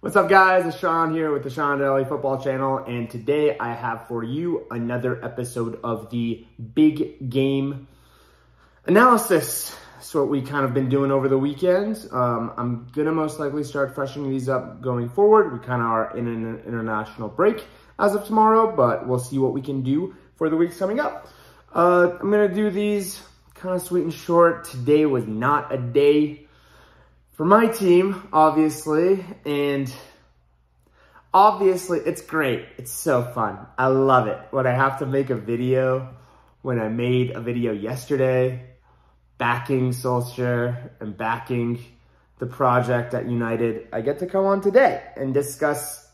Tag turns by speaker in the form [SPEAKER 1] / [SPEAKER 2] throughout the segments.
[SPEAKER 1] What's up, guys? It's Sean here with the Sean Daily Football Channel, and today I have for you another episode of the big game analysis. That's what we kind of been doing over the weekend. I'm gonna most likely start freshening these up going forward. We kind of are in an international break as of tomorrow, but we'll see what we can do for the weeks coming up. I'm gonna do these kind of sweet and short. Today was not a day for my team, obviously, and obviously it's great. It's so fun. I love it. When I have to make a video, when I made a video yesterday, backing Solskjaer and backing the project at United, I get to come on today and discuss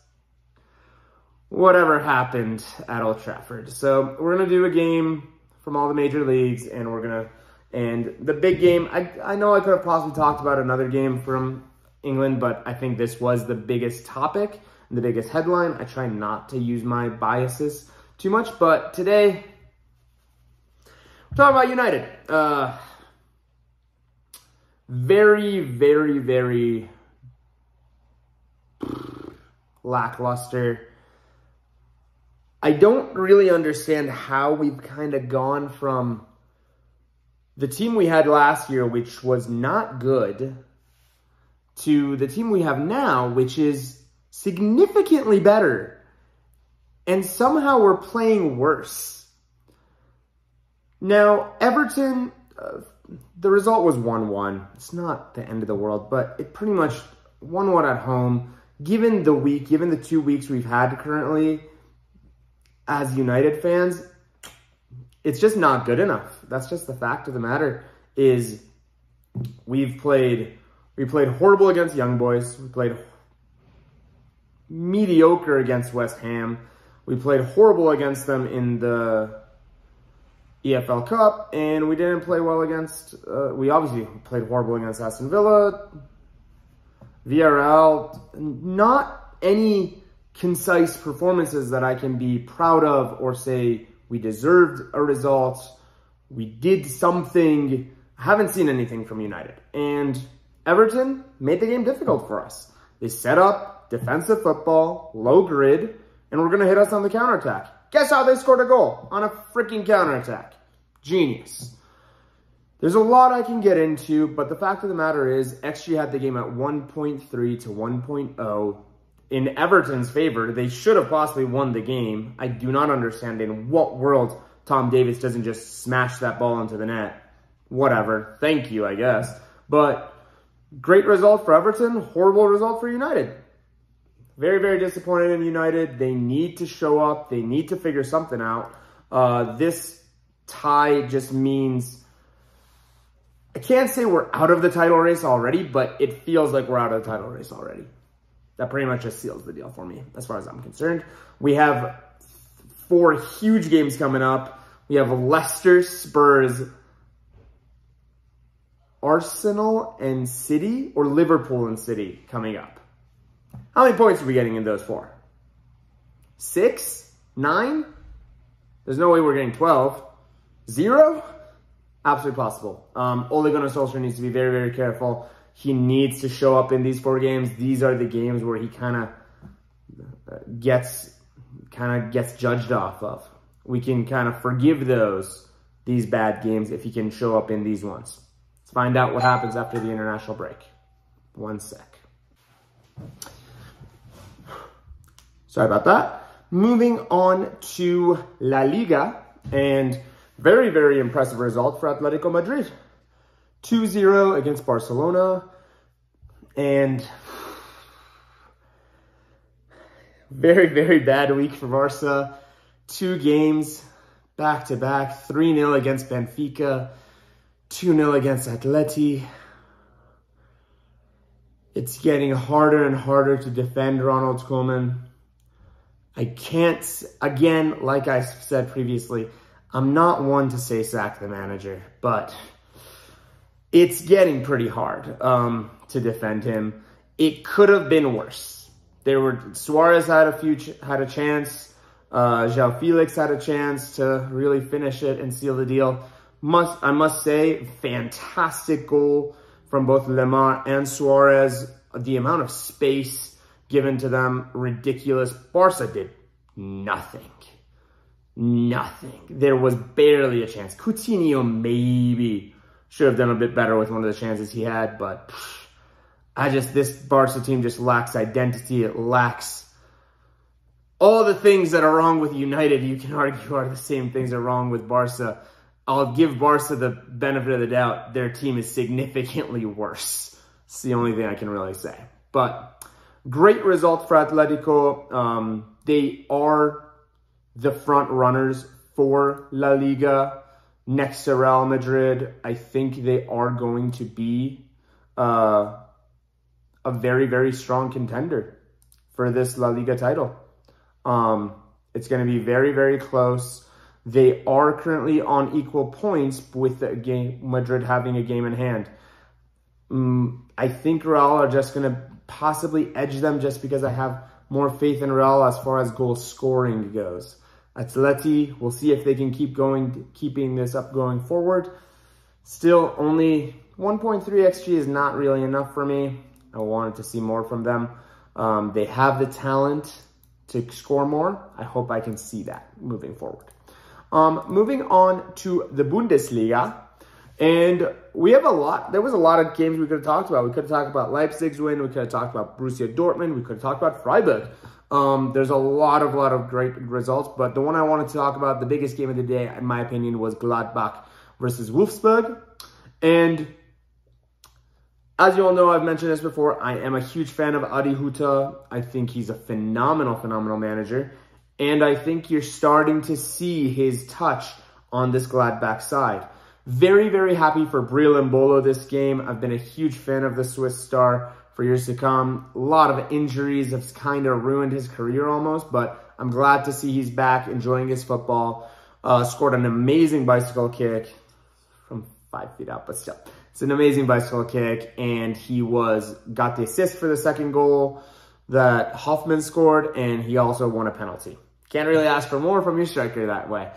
[SPEAKER 1] whatever happened at Old Trafford. So we're going to do a game from all the major leagues, and and the big game, I know I could have possibly talked about another game from England, but I think this was the biggest topic and the biggest headline. I try not to use my biases too much, but today we're talking about United. Very, very, very lackluster. I don't really understand how we've kind of gone from the team we had last year, which was not good, to the team we have now, which is significantly better. And somehow we're playing worse. Now, Everton, the result was 1-1. It's not the end of the world, but it pretty much 1-1 at home. Given the 2 weeks we've had currently as United fans, it's just not good enough. That's just the fact of the matter. Is we played horrible against Young Boys. We played mediocre against West Ham. We played horrible against them in the EFL Cup, and we didn't play well against. We obviously played horrible against Aston Villa, Villarreal. Not any concise performances that I can be proud of or say we deserved a result. We did something. I haven't seen anything from United. And Everton made the game difficult for us. They set up defensive football, low grid, and we're going to hit us on the counterattack. Guess how they scored a goal? On a freaking counterattack. Genius. There's a lot I can get into, but the fact of the matter is XG had the game at 1.3 to 1.0. In Everton's favor. They should have possibly won the game. I do not understand in what world Tom Davies doesn't just smash that ball into the net. Whatever. Thank you, I guess. But great result for Everton. Horrible result for United. Very, very disappointed in United. They need to show up. They need to figure something out. This tie just means, I can't say we're out of the title race already, but it feels like we're out of the title race already. That pretty much just seals the deal for me, as far as I'm concerned. We have 4 huge games coming up. We have Leicester, Spurs, Arsenal, and City, or Liverpool and City coming up. How many points are we getting in those 4? 6? 9? There's no way we're getting 12. 0? Absolutely possible. Ole Gunnar Solskjaer needs to be very, very careful. He needs to show up in these 4 games. These are the games where he kind of gets judged off of. We can kind of forgive these bad games if he can show up in these ones. Let's find out what happens after the international break. 1 sec. Sorry about that. Moving on to La Liga, and very, very impressive result for Atletico Madrid. 2-0 against Barcelona, and very, very bad week for Barca. 2 games back-to-back, 3-0 against Benfica, 2-0 against Atleti. It's getting harder and harder to defend Ronald Koeman. I can't, again, like I said previously, I'm not one to say sack the manager, but it's getting pretty hard to defend him. It could have been worse. Suarez had a chance. João Felix had a chance to really finish it and seal the deal. I must say, fantastic goal from both Lemar and Suarez. The amount of space given to them. Ridiculous. Barca did nothing. Nothing. There was barely a chance. Coutinho maybe should have done a bit better with one of the chances he had, but this Barca team just lacks identity. It lacks all the things that are wrong with United. You can argue are the same things that are wrong with Barca. I'll give Barca the benefit of the doubt. Their team is significantly worse. It's the only thing I can really say. But great result for Atletico. They are the front runners for La Liga next to Real Madrid. I think they are going to be a very, very strong contender for this La Liga title. It's going to be very, very close. They are currently on equal points with Madrid having a game in hand. I think Real are just going to possibly edge them just because I have more faith in Real as far as goal scoring goes. Atleti, we'll see if they can keeping this up going forward. Still, only 1.3 XG is not really enough for me. I wanted to see more from them. They have the talent to score more. I hope I can see that moving forward. Moving on to the Bundesliga, and we have there was a lot of games we could have talked about. We could have talked about Leipzig's win. We could have talked about Borussia Dortmund. We could have talked about Freiburg. There's a lot of great results, but the one I wanted to talk about, the biggest game of the day, in my opinion, was Gladbach versus Wolfsburg. And as you all know, I've mentioned this before, I am a huge fan of Adi Hütter. I think he's a phenomenal manager. And I think you're starting to see his touch on this Gladbach side. Very, very happy for Breel Embolo this game. I've been a huge fan of the Swiss star for years to come. A lot of injuries have kind of ruined his career almost, but I'm glad to see he's back, enjoying his football. Scored an amazing bicycle kick from 5 feet out, but still. It's an amazing bicycle kick, and he got the assist for the second goal that Hoffman scored, and he also won a penalty. Can't really ask for more from your striker that way.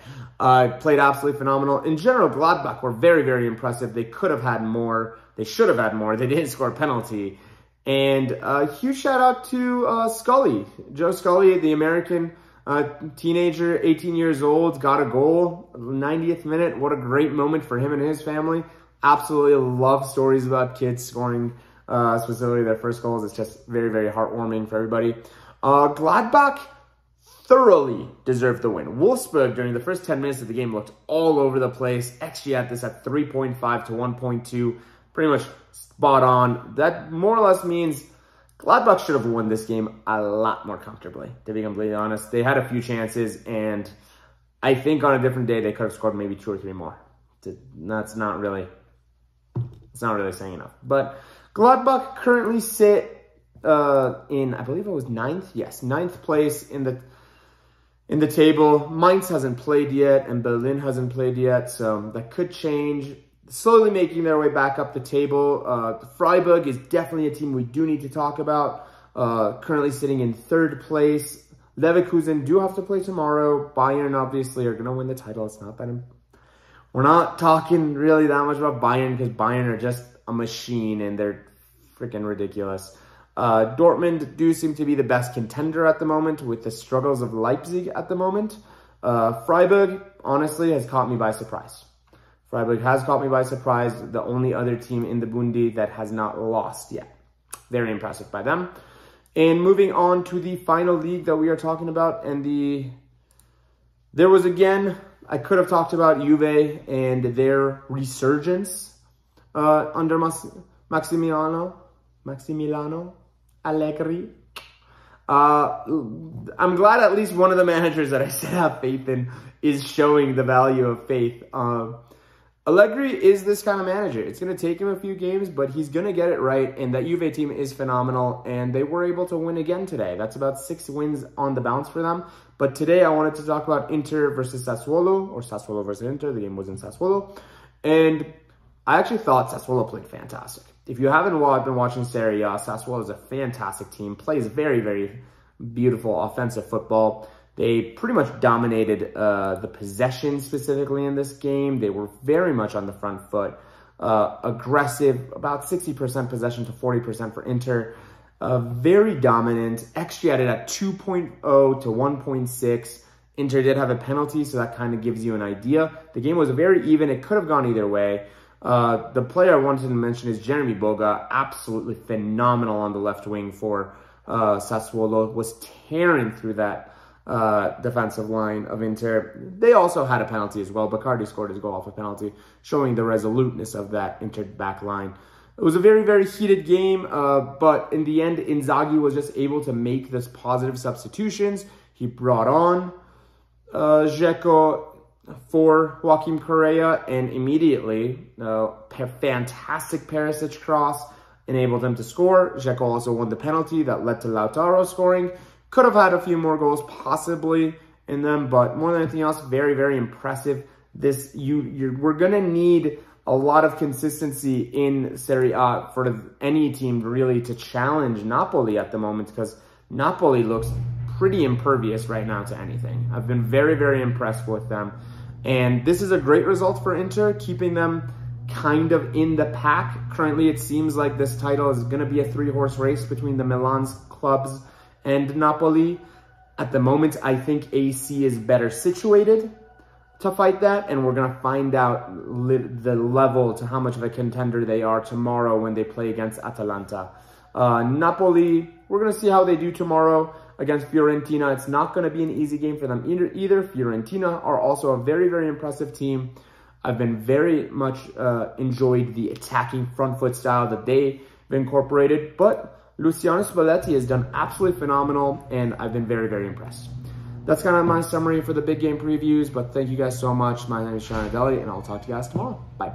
[SPEAKER 1] Played absolutely phenomenal. In general, Gladbach were very, very impressive. They could have had more. They should have had more. They didn't score a penalty. And a huge shout out to Scully. Joe Scully, the American teenager, 18 years old, got a goal, 90th minute. What a great moment for him and his family. Absolutely love stories about kids scoring, specifically their first goals. It's just very, very heartwarming for everybody. Gladbach thoroughly deserved the win. Wolfsburg, during the first 10 minutes of the game, looked all over the place. XG at this at 3.5 to 1.2. Pretty much spot on. That more or less means Gladbach should have won this game a lot more comfortably, to be completely honest. They had a few chances, and I think on a different day, they could have scored maybe 2 or 3 more. It's not really saying enough. But Gladbach currently sit in, I believe it was 9th? Yes, 9th place in the table. Mainz hasn't played yet, and Berlin hasn't played yet, so that could change. Slowly making their way back up the table. Freiburg is definitely a team we do need to talk about. Currently sitting in 3rd place. Leverkusen do have to play tomorrow. Bayern obviously are going to win the title. It's not that we're not talking really that much about Bayern, because Bayern are just a machine and they're freaking ridiculous. Dortmund do seem to be the best contender at the moment, with the struggles of Leipzig at the moment. Freiburg, honestly, has caught me by surprise. Freiburg has caught me by surprise. The only other team in the Bundi that has not lost yet. Very impressive by them. And moving on to the final league that we are talking about, and there was again, I could have talked about Juve and their resurgence under Maximiliano Allegri. I'm glad at least one of the managers that I said have faith in is showing the value of faith. Allegri is this kind of manager. It's going to take him a few games, but he's going to get it right, and that Juve team is phenomenal, and they were able to win again today. That's about 6 wins on the bounce for them. But today I wanted to talk about Inter versus Sassuolo, or Sassuolo versus Inter. The game was in Sassuolo, and I actually thought Sassuolo played fantastic. If you haven't been watching Serie A, Sassuolo is a fantastic team, plays very, very beautiful offensive football. They pretty much dominated the possession specifically in this game. They were very much on the front foot, aggressive, about 60% possession to 40% for Inter. Very dominant. XG added at 2.0 to 1.6. Inter did have a penalty, so that kind of gives you an idea. The game was very even. It could have gone either way. The player I wanted to mention is Jeremy Boga. Absolutely phenomenal on the left wing for Sassuolo. Was tearing through that defensive line of Inter. They also had a penalty as well. Bacardi scored his goal off a penalty, showing the resoluteness of that Inter back line. It was a very, very heated game, but in the end, Inzaghi was just able to make this positive substitutions. He brought on Dzeko for Joaquim Correa, and immediately, fantastic Perisic cross enabled him to score. Dzeko also won the penalty that led to Lautaro scoring. Could have had a few more goals possibly in them, but more than anything else, very, very impressive. We're gonna need a lot of consistency in Serie A for any team really to challenge Napoli at the moment, because Napoli looks pretty impervious right now to anything. I've been very, very impressed with them. And this is a great result for Inter, keeping them kind of in the pack. Currently, it seems like this title is going to be a three-horse race between the Milan's clubs and Napoli. At the moment, I think AC is better situated to fight that, and we're going to find out the level to how much of a contender they are tomorrow when they play against Atalanta. Napoli, we're going to see how they do tomorrow against Fiorentina. It's not going to be an easy game for them either. Fiorentina are also a very, very impressive team. I've been very much enjoyed the attacking front foot style that they've incorporated, but Luciano Spalletti has done absolutely phenomenal, and I've been very, very impressed. That's kind of my summary for the big game previews, but thank you guys so much. My name is Sean Adelli, and I'll talk to you guys tomorrow. Bye.